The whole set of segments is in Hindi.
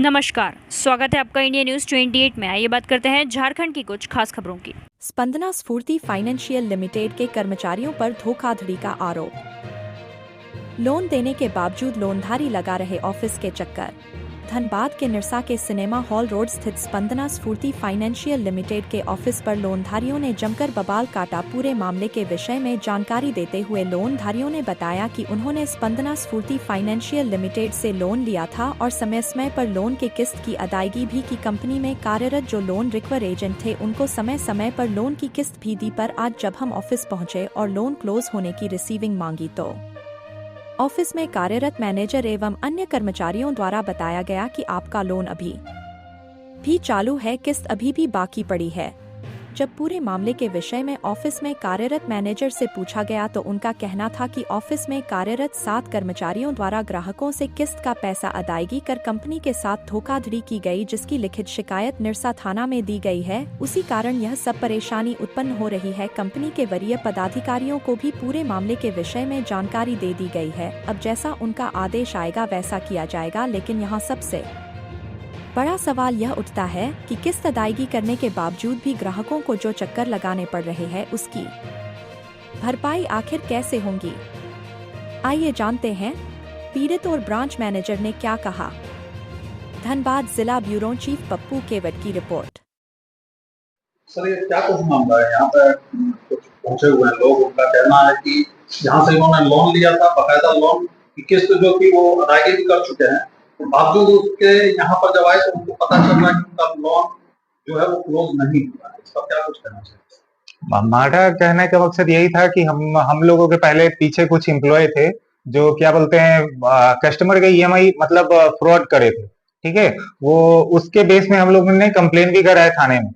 नमस्कार, स्वागत है आपका इंडिया न्यूज 28 में। आइए बात करते हैं झारखंड की कुछ खास खबरों की। स्पंदना स्फूर्ति फाइनेंशियल लिमिटेड के कर्मचारियों पर धोखाधड़ी का आरोप। लोन देने के बावजूद लोनधारी लगा रहे ऑफिस के चक्कर। धनबाद के निरसा के सिनेमा हॉल रोड स्थित स्पंदना स्फूर्ति फाइनेंशियल लिमिटेड के ऑफिस पर लोनधारियों ने जमकर बवाल काटा। पूरे मामले के विषय में जानकारी देते हुए लोनधारियों ने बताया कि उन्होंने स्पंदना स्फूर्ति फाइनेंशियल लिमिटेड से लोन लिया था और समय समय पर लोन के किस्त की अदायगी भी की। कंपनी में कार्यरत जो लोन रिकवर एजेंट थे उनको समय समय पर लोन की किस्त भी दी, पर आज जब हम ऑफिस पहुंचे और लोन क्लोज होने की रिसीविंग मांगी तो ऑफिस में कार्यरत मैनेजर एवं अन्य कर्मचारियों द्वारा बताया गया कि आपका लोन अभी भी चालू है, किस्त अभी भी बाकी पड़ी है। जब पूरे मामले के विषय में ऑफिस में कार्यरत मैनेजर से पूछा गया तो उनका कहना था कि ऑफिस में कार्यरत 7 कर्मचारियों द्वारा ग्राहकों से किस्त का पैसा अदायगी कर कंपनी के साथ धोखाधड़ी की गई, जिसकी लिखित शिकायत निरसा थाना में दी गई है। उसी कारण यह सब परेशानी उत्पन्न हो रही है। कंपनी के वरीय पदाधिकारियों को भी पूरे मामले के विषय में जानकारी दे दी गई है। अब जैसा उनका आदेश आएगा वैसा किया जाएगा, लेकिन यहाँ सबसे बड़ा सवाल यह उठता है कि किस्त अदायगी करने के बावजूद भी ग्राहकों को जो चक्कर लगाने पड़ रहे हैं उसकी भरपाई आखिर कैसे होगी। आइए जानते हैं पीड़ित और ब्रांच मैनेजर ने क्या कहा। धनबाद जिला ब्यूरो चीफ पप्पू केवट की रिपोर्ट। सर, ये क्या कुछ मामला है? यहाँ पे कुछ पहुंचे हुए हैं लोग, उनका कहना है कि यहाँ से इन्होंने लोन लिया था, बकायदा लोन की किस्त जो थी वो अदायगी भी कर चुके हैं, बावजूद उसके यहाँ पर जब आए तो उनको पता चल रहा है कि उनका लोन जो है वो क्लोज नहीं हुआ है। इसका क्या कुछ कहना चाहिए? हमारा कहने का मकसद यही था कि हम लोगों के पहले पीछे कुछ एम्प्लॉय थे जो क्या बोलते हैं कस्टमर के ईएमआई मतलब फ्रॉड करे थे, ठीक है। वो उसके बेस में हम लोगों ने कंप्लेन भी करा है थाने में,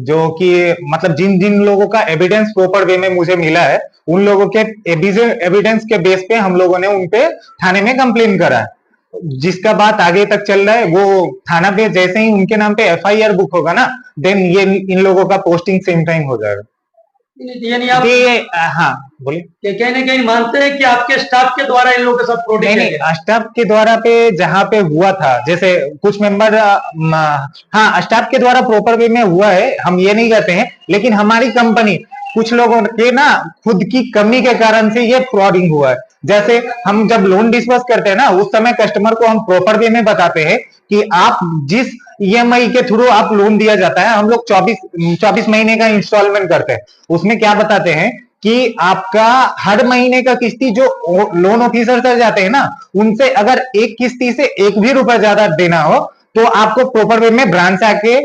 जो कि मतलब जिन जिन लोगों का एविडेंस प्रॉपर वे में मुझे मिला है उन लोगों के एविडेंस के बेस पे हम लोगों ने उनपे थाने में कंप्लेन करा है, जिसका बात आगे तक चल रहा है। वो थाना पे जैसे ही उनके नाम पे एफआईआर बुक होगा ना, देन ये इन लोगों का पोस्टिंग सेम टाइम हो जाएगा। यानी आप हाँ बोलिए। कहीं ना कहीं मानते हैं कि आपके स्टाफ के द्वारा इन लोगों के साथ फ्रॉड नहीं, स्टाफ के द्वारा पे जहाँ पे हुआ था, जैसे कुछ मेंबर हाँ स्टाफ के द्वारा प्रॉपर वे में हुआ है, हम ये नहीं कहते हैं, लेकिन हमारी कंपनी कुछ लोगों के ना खुद की कमी के कारण से ये फ्रॉडिंग हुआ है। जैसे हम जब लोन डिस्बर्स करते हैं ना, उस समय कस्टमर को हम प्रॉपर वे में बताते हैं कि आप जिस ईएमआई के थ्रू आप लोन दिया जाता है, हम लोग 24 महीने का इंस्टॉलमेंट करते हैं। उसमें क्या बताते हैं कि आपका हर महीने का किस्ती जो लोन ऑफिसर से जाते हैं ना, उनसे अगर एक किस्ती से 1 भी रुपया ज्यादा देना हो तो आपको प्रॉपर वे में ब्रांच आके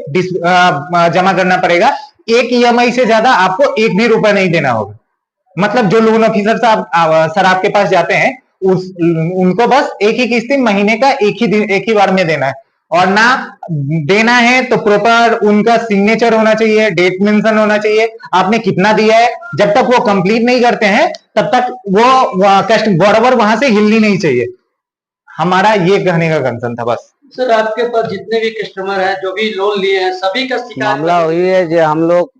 जमा करना पड़ेगा। एक ईएमआई से ज्यादा आपको 1 भी रुपया नहीं देना होगा। मतलब जो लोन ऑफिसर सर आपके पास जाते हैं उनको बस एक ही किस्ती महीने का एक ही बार में देना है, और ना देना है तो प्रॉपर उनका सिग्नेचर होना चाहिए, डेट मेंशन होना चाहिए, आपने कितना दिया है। जब तक वो कंप्लीट नहीं करते हैं तब तक वो बराबर वहां से हिलनी नहीं चाहिए। हमारा ये कहने का कंसर्न था बस। सर, आपके पास जितने भी कस्टमर हैं जो भी लोन लिए हैं सभी का मामला वही है जो हम लोग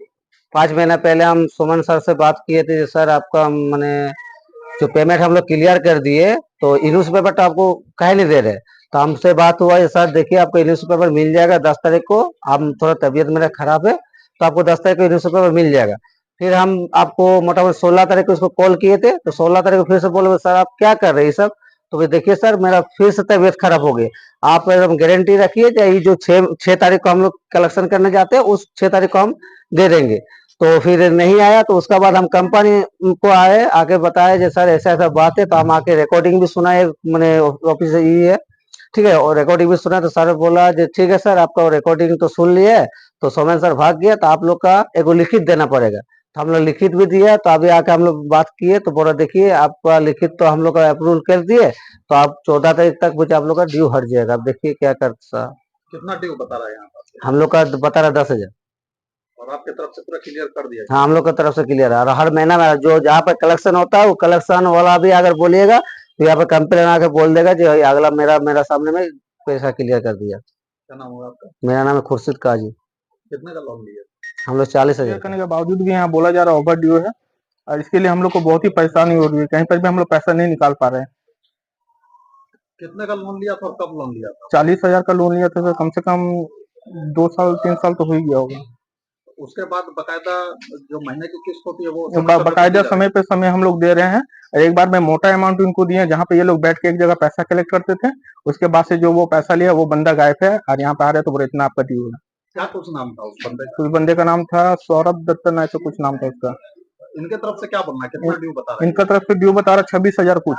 5 महीना पहले हम सुमन सर से बात किए थे, सर आपका मैंने जो पेमेंट हम लोग क्लियर कर दिए तो इन्यूज पेपर तो आपको कहे नहीं दे रहे। तो हमसे बात हुआ सर देखिए आपको इन्यूज पेपर मिल जाएगा 10 तारीख को, हम थोड़ा तबीयत मेरा खराब है तो आपको 10 तारीख को इन्यूज पेपर मिल जाएगा। फिर हम आपको मोटामोटी 16 तारीख को इसको कॉल किए थे, तो 16 तारीख को फिर से बोले सर आप क्या कर रहे हैं सब। तो फिर देखिए सर मेरा फिर से तबीयत खराब हो गई, आप एकदम गारंटी रखिए ये जो 6 तारीख को हम लोग कलेक्शन करने जाते हैं उस 6 तारीख को हम दे देंगे। तो फिर नहीं आया, तो उसके बाद हम कंपनी को आए, आके बताया जो सर ऐसा ऐसा बात है। तो हम आके रिकॉर्डिंग भी सुनाए, मैंने ऑफिस ये है ठीक है, और रिकॉर्डिंग भी सुना। तो सर बोला जो ठीक है सर आपका रिकॉर्डिंग तो सुन लिया है, तो सोमेन सर भाग गया, तो आप लोग का एक लिखित देना पड़ेगा। तो हम लोग लिखित भी दिया, तो अभी आके हम लोग बात किए तो बोला देखिए आपका लिखित तो हम लोग का अप्रूवल कर दिए, तो आप 14 तारीख तक मुझे आप लोग का ड्यू हट जाएगा। अब देखिए क्या करता। कितना ड्यू बता रहा है यहाँ पर? हम लोग का बता रहा 10,000, और आपके तरफ से पूरा क्लियर कर दिया? हाँ हम लोग की तरफ से क्लियर है। और हर महीना में जो जहाँ पर कलेक्शन होता है वो कलेक्शन वाला भी अगर बोलिएगा तो यहाँ पे कंप्लेन आके बोल देगा जो अगला मेरा सामने में पैसा क्लियर कर दिया। क्या नाम होगा आपका? मेरा नाम है खुर्शीद काजी। कितने का लोन लिया? हम लोग 40,000 करने के बावजूद भी यहाँ बोला जा रहा है ओवर ड्यू है, और इसके लिए हम लोग को बहुत ही परेशानी हो रही है। कहीं पर भी हम लोग पैसा नहीं निकाल पा रहे हैं। कितने का लोन लिया था और कब लोन लिया था? 40,000 का लोन लिया था सर, कम से कम 2 साल 3 साल तो हो ही गया होगा। उसके बाद बकायदा जो महीने की किस्त होती है वो समय पर बकायदा दी समय पे समय हम लोग दे रहे हैं। एक बार में मोटा अमाउंट इनको दिए, जहाँ पे ये लोग बैठ के एक जगह पैसा कलेक्ट करते थे, उसके बाद से जो वो पैसा लिया वो बंदा गायब है, और यहाँ पे आ रहे तो बोले इतना आपका ड्यू है। क्या कुछ नाम था उस बंदे का? उस बंदे का नाम था सौरभ दत्तन, ऐसा कुछ नाम था उसका। इनके तरफ से क्या बोलना है, कितना ड्यू बता रहा है? इनका तरफ से ड्यू बता रहा 26,000 कुछ,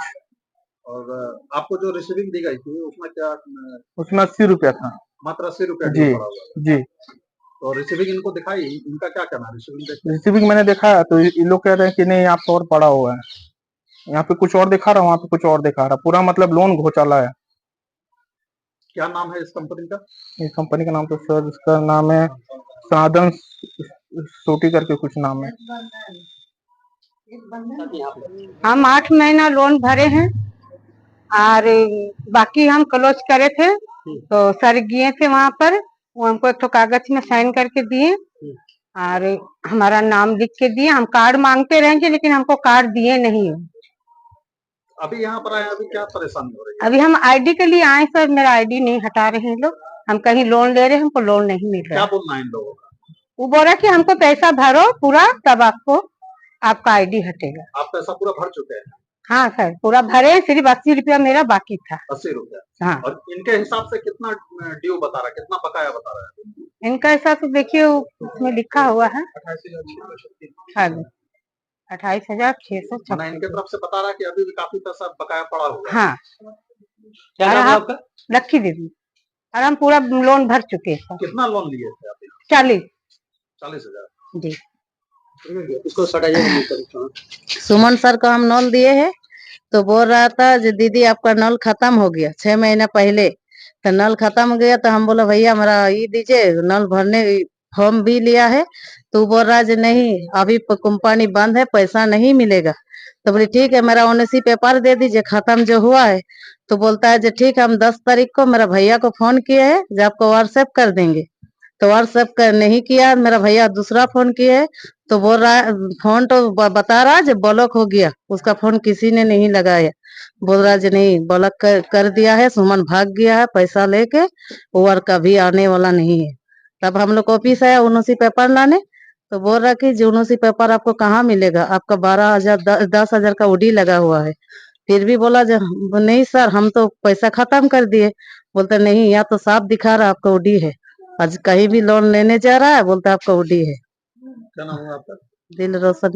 और आपको जो रिसीविंग दी गई थी उसमें क्या उसमें 80 रुपया था। मात्र 80 रुपया जी ड्यू पड़ा हुआ है? जी। तो रिसीविंग इनको दिखाई, इनका क्या कहना है रिसीविंग देख के? रिसीविंग मैंने देखा है, तो ये लोग कह रहे हैं कि नहीं यहाँ पे और पड़ा हुआ है, यहाँ पे कुछ और दिखा रहा, वहाँ पे कुछ और दिखा रहा, पूरा मतलब लोन घोटाला है। क्या नाम है इस कंपनी का? इस कंपनी का नाम तो सर, इसका नाम है साधन सोटी करके कुछ नाम है। हम 8 महीना लोन भरे हैं और बाकी हम क्लोज करे थे, तो सर गए थे वहाँ पर, वो हमको एक तो कागज में साइन करके दिए और हमारा नाम लिख के दिए। हम कार्ड मांगते रहेंगे लेकिन हमको कार्ड दिए नहीं। अभी यहाँ पर आए, अभी क्या परेशानी हो रही है? अभी हम आईडी के लिए आए सर, मेरा आईडी नहीं हटा रहे हैं लोग। हम कहीं लोन ले रहे हैं, हमको लोन नहीं मिल रहा। क्या बोलना है इन लोगों का? वो बोल रहा कि हमको पैसा भरो पूरा, तब आपको आपका आईडी हटेगा। आप पैसा पूरा भर चुके हैं? हाँ सर, पूरा भरे, सिर्फ 80 रुपया मेरा बाकी था। 80 रुपया? हाँ। और इनके हिसाब से कितना ड्यू बता रहा है, कितना बकाया बता रहा है? इनका हिसाब से देखिए उसमें लिखा हुआ है 28,656। इनके तरफ से बता रहा है कि अभी भी काफी पैसा बकाया पड़ा हुआ है। हाँ। क्या नाम है आपका? लक्की दीदी। और हम पूरा लोन भर चुके हैं। कितना लोन लिए थे आप? 40,000 जी। इसको सुमन सर को हम लोन दिए हैं, तो बोल रहा था जो दीदी आपका नल खत्म हो गया 6 महीना पहले, तो नल खत्म हो गया, तो हम बोला भैया हमारा ये दीजिए, नल भरने फॉर्म भी लिया है। तो बोल रहा है नहीं अभी कंपनी बंद है, पैसा नहीं मिलेगा। तो बोले ठीक है, मेरा ओनेसी पेपर दे दीजिए खत्म जो हुआ है। तो बोलता है जो ठीक है, हम 10 तारीख को मेरा भैया को फोन किए है जो आपको व्हाट्सएप कर देंगे। तो व्हाट्सएप कर नहीं किया, मेरा भैया दूसरा फोन किए है, तो बोल रहा है फोन तो बता रहा है जो ब्लॉक हो गया, उसका फोन किसी ने नहीं लगाया। बोल रहा है नहीं ब्लॉक कर दिया है, सुमन भाग गया है पैसा लेके, वो और कभी आने वाला नहीं है। तब हम लोग ऑफिस आया उनसी पेपर लाने, तो बोल रहा कि जो उनसी पेपर आपको कहाँ मिलेगा, आपका 12,000 10,000 का ओडी लगा हुआ है। फिर भी बोला नहीं सर हम तो पैसा खत्म कर दिए। बोलते नहीं यहाँ तो साफ दिखा रहा आपका ओडी है, आज कहीं भी लोन लेने जा रहा है बोलता आपका ओडी है। क्या नाम है आपका? दिल रोशन।